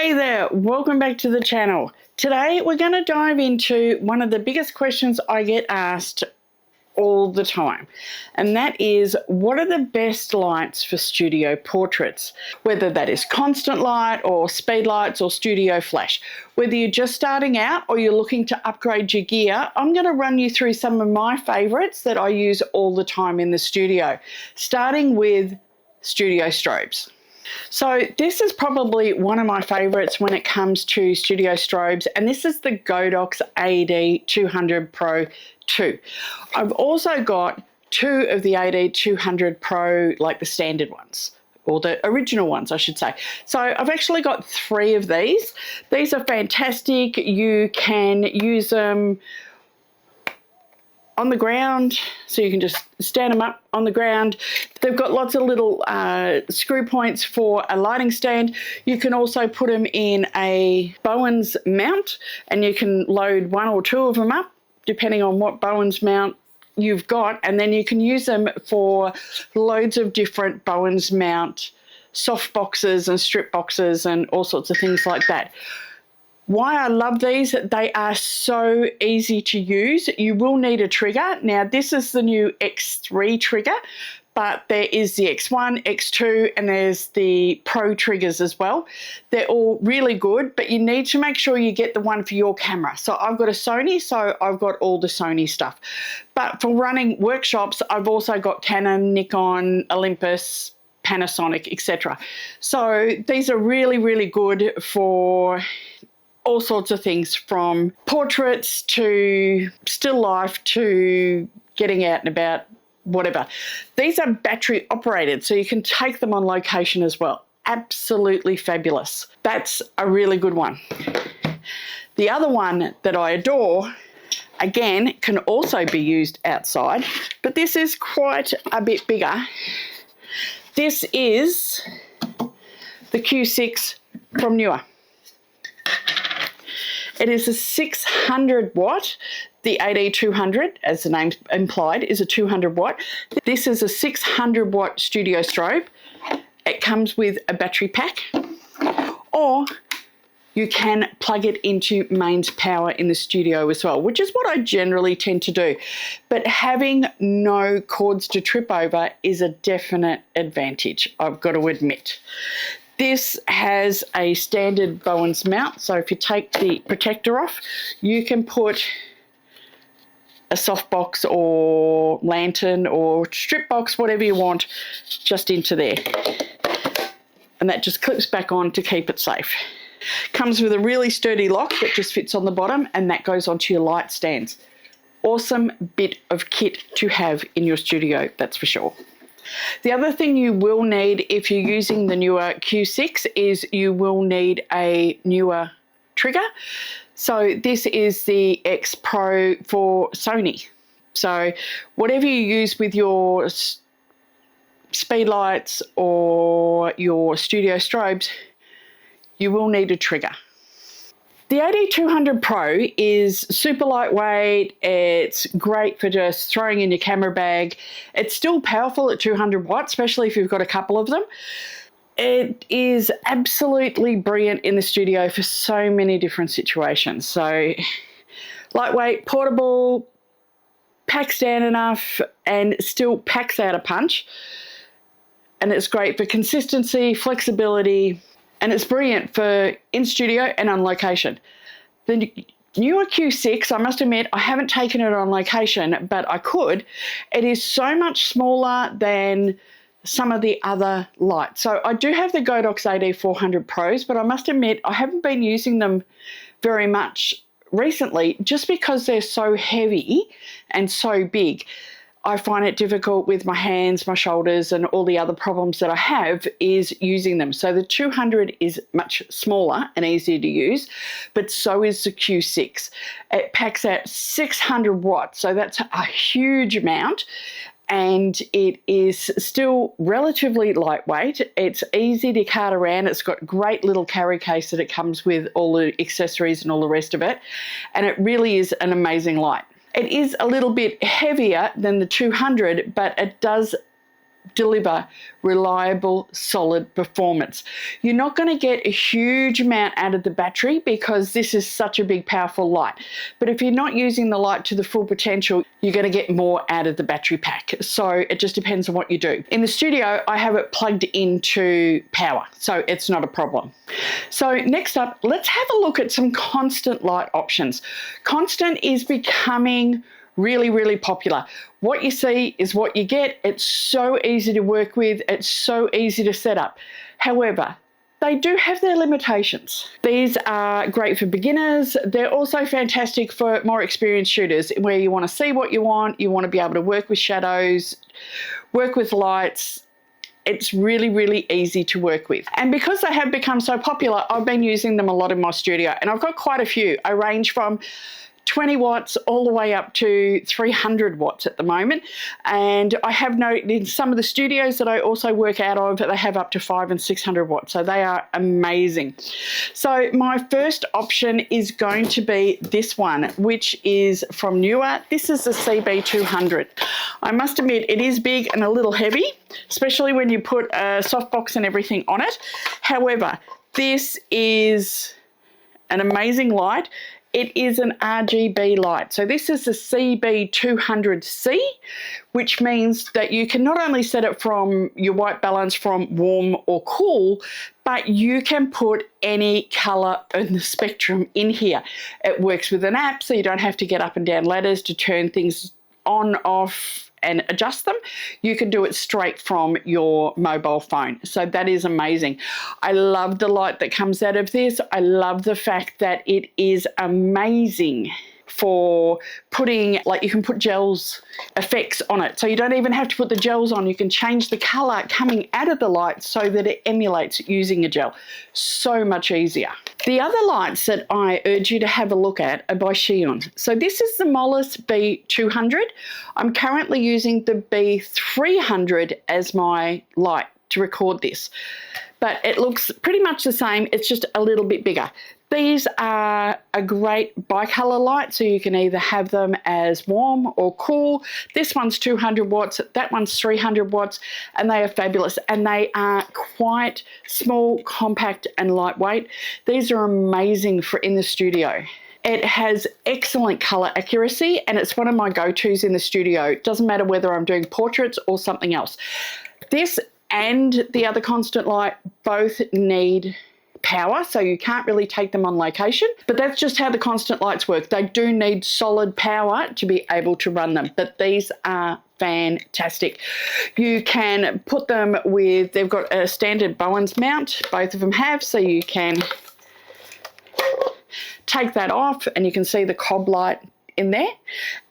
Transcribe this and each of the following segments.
Hey there, welcome back to the channel. Today we're going to dive into one of the biggest questions I get asked all the time, and that is, what are the best lights for studio portraits? Whether that is constant light or speed lights or studio flash. Whether you're just starting out or you're looking to upgrade your gear, I'm going to run you through some of my favorites that I use all the time in the studio, starting with studio strobes. So this is probably one of my favorites when it comes to studio strobes, and this is the Godox AD200Pro II. I've also got two of the AD200Pro, like the standard ones, or the original ones, I should say. So I've actually got three of these. These are fantastic. You can use them on the ground, so you can just stand them up on the ground. They've got lots of little screw points for a lighting stand. You can also put them in a Bowens mount, and you can load one or two of them up depending on what Bowens mount you've got, and then you can use them for loads of different Bowens mount soft boxes and strip boxes and all sorts of things like that. Why I love these, they are so easy to use. You will need a trigger. Now this is the new X3 trigger, but there is the X1, X2, and there's the Pro triggers as well. They're all really good, but you need to make sure you get the one for your camera. So I've got a Sony, so I've got all the Sony stuff. But for running workshops, I've also got Canon, Nikon, Olympus, Panasonic, etc. So these are really, really good for all sorts of things, from portraits to still life to getting out and about, whatever. These are battery operated, so you can take them on location as well. Absolutely fabulous. That's a really good one. The other one that I adore, again, can also be used outside, but this is quite a bit bigger. This is the Q6 from Neewer. It is a 600 watt. The AD200, as the name implied, is a 200 watt. This is a 600 watt studio strobe. It comes with a battery pack, or you can plug it into mains power in the studio as well, which is what I generally tend to do. But having no cords to trip over is a definite advantage, I've got to admit. This has a standard Bowens mount, so if you take the protector off, you can put a softbox or lantern or strip box, whatever you want, just into there. And that just clips back on to keep it safe. Comes with a really sturdy lock that just fits on the bottom, and that goes onto your light stands. Awesome bit of kit to have in your studio, that's for sure. The other thing you will need if you're using the Neewer Q6 is you will need a Neewer trigger. So this is the X Pro for Sony. So whatever you use with your speed lights or your studio strobes, you will need a trigger. The AD200 Pro is super lightweight. It's great for just throwing in your camera bag. It's still powerful at 200 watts, especially if you've got a couple of them. It is absolutely brilliant in the studio for so many different situations. So lightweight, portable, packs down enough, and still packs out a punch. And it's great for consistency, flexibility, and it's brilliant for in studio and on location. The Neewer Q6, I must admit, I haven't taken it on location, but I could. It is so much smaller than some of the other lights. So I do have the Godox AD200 Pros, but I must admit I haven't been using them very much recently just because they're so heavy and so big. I find it difficult with my hands, my shoulders, and all the other problems that I have is using them. So the 200 is much smaller and easier to use, but so is the Q6. It packs out 600 watts, so that's a huge amount, and it is still relatively lightweight. It's easy to cart around. It's got a great little carry case that it comes with, all the accessories and all the rest of it, and it really is an amazing light. It is a little bit heavier than the 200, but it does deliver reliable, solid performance. You're not going to get a huge amount out of the battery because this is such a big, powerful light. But if you're not using the light to the full potential, you're going to get more out of the battery pack. So it just depends on what you do. In the studio, I have it plugged into power, so it's not a problem. So next up, let's have a look at some constant light options. Constant is becoming really, really popular. What you see is what you get. It's so easy to work with. It's so easy to set up. However, they do have their limitations. These are great for beginners. They're also fantastic for more experienced shooters where you want to see what you want to be able to work with shadows, work with lights. It's really, really easy to work with. And because they have become so popular, I've been using them a lot in my studio, and I've got quite a few. I range from 20 watts all the way up to 300 watts at the moment. And I have noted in some of the studios that I also work out of, they have up to 500 and 600 watts. So they are amazing. So my first option is going to be this one, which is from Neewer. This is the CB200. I must admit, it is big and a little heavy, especially when you put a softbox and everything on it. However, this is an amazing light. It is an RGB light. So this is the CB200C, which means that you can not only set it from your white balance from warm or cool, but you can put any color in the spectrum in here. It works with an app, so you don't have to get up and down ladders to turn things on, off, and adjust them. You can do it straight from your mobile phone. So that is amazing. I love the light that comes out of this. I love the fact that it is amazing for putting, like you can put gels effects on it. So you don't even have to put the gels on. You can change the color coming out of the light so that it emulates using a gel. So much easier. The other lights that I urge you to have a look at are by Zhiyun. So this is the Molus B300. I'm currently using the B300 as my light to record this, but it looks pretty much the same. It's just a little bit bigger. These are a great bicolor light, so you can either have them as warm or cool. This one's 200 watts, that one's 300 watts, and they are fabulous. And they are quite small, compact, and lightweight. These are amazing for in the studio. It has excellent color accuracy, and it's one of my go-tos in the studio. It doesn't matter whether I'm doing portraits or something else. This and the other constant light both need power, so you can't really take them on location, but that's just how the constant lights work. They do need solid power to be able to run them, but these are fantastic. You can put them with, they've got a standard Bowens mount, both of them have, so you can take that off and you can see the cob light in there,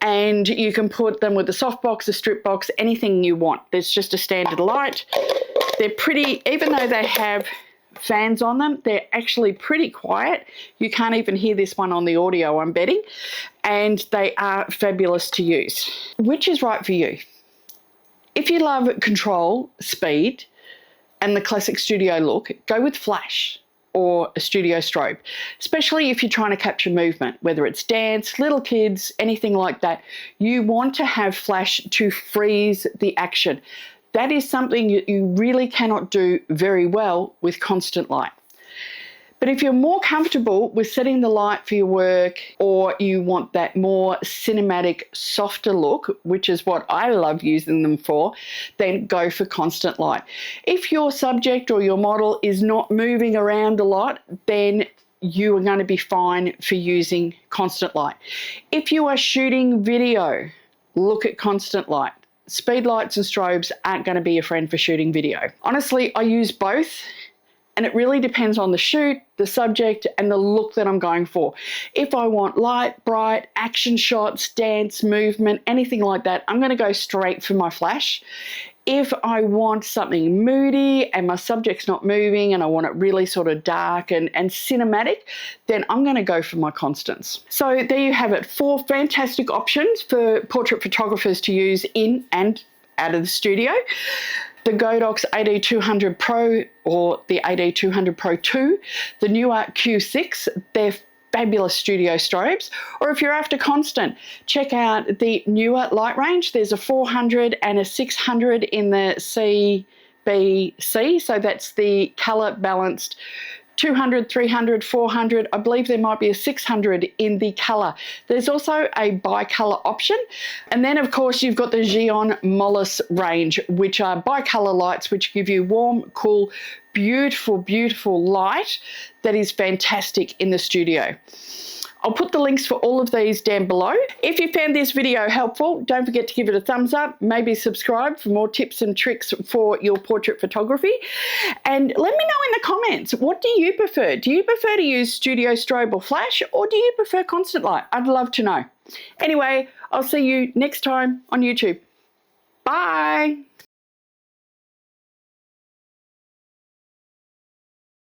and you can put them with a softbox, a strip box, anything you want. There's just a standard light. They're pretty, even though they have fans on them, they're actually pretty quiet. You can't even hear this one on the audio, I'm betting, and they are fabulous to use. Which is right for you? If you love control, speed, and the classic studio look, go with flash or a studio strobe, especially if you're trying to capture movement, whether it's dance, little kids, anything like that. You want to have flash to freeze the action. That is something you really cannot do very well with constant light. But if you're more comfortable with setting the light for your work, or you want that more cinematic, softer look, which is what I love using them for, then go for constant light. If your subject or your model is not moving around a lot, then you are going to be fine for using constant light. If you are shooting video, look at constant light. Speedlights and strobes aren't going to be your friend for shooting video. Honestly, I use both, and it really depends on the shoot, the subject, and the look that I'm going for. If I want light, bright, action shots, dance, movement, anything like that, I'm going to go straight for my flash. If I want something moody and my subject's not moving and I want it really sort of dark and cinematic, then I'm going to go for my constants. So there you have it, 4 fantastic options for portrait photographers to use in and out of the studio. The Godox AD200Pro or the AD200Pro II, the Neewer Q6, they're fabulous studio strobes. Or if you're after constant, check out the Neewer light range. There's a 400 and a 600 in the CBC, so that's the color balanced 200, 300, 400. I believe there might be a 600 in the color. There's also a bicolor option. And then of course you've got the Zhiyun Molus range, which are bicolor lights, which give you warm, cool, beautiful, beautiful light that is fantastic in the studio. I'll put the links for all of these down below. If you found this video helpful, don't forget to give it a thumbs up, maybe subscribe for more tips and tricks for your portrait photography. And let me know in the comments, what do you prefer? Do you prefer to use studio strobe or flash, or do you prefer constant light? I'd love to know. Anyway, I'll see you next time on YouTube. Bye.